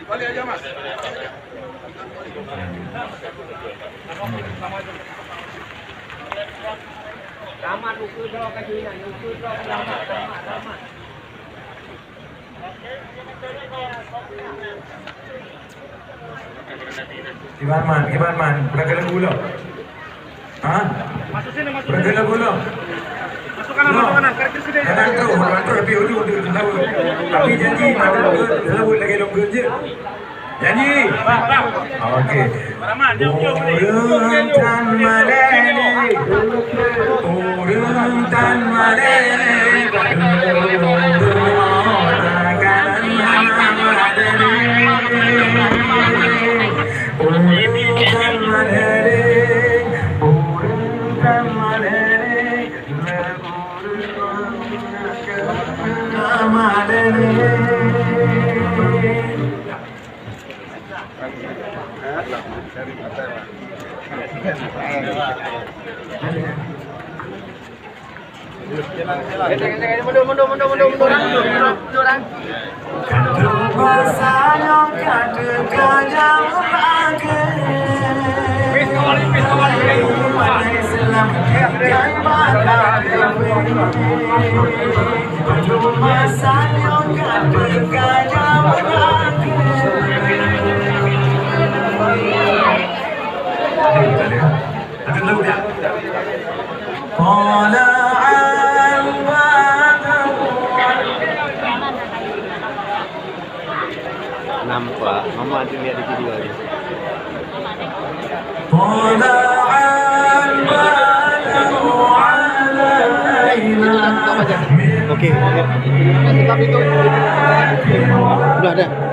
Balik aja mas. Ramad ukur dong kajian, ukur dong ramad. Gimana man? Beragam gula. Hah? Masuk sini, masuk sini. Beragam gula. Masuk kanan, kaki sini. Kanan tu tapi ujung tu selalu. Tapi janji makan selalu lagi longgar je. Janji. Okey. Rahman, jom ni. Orang tan malene. Orang tan malene. Mundur. Nampak, mama ada lihat di video ni. Okey. Udah ada.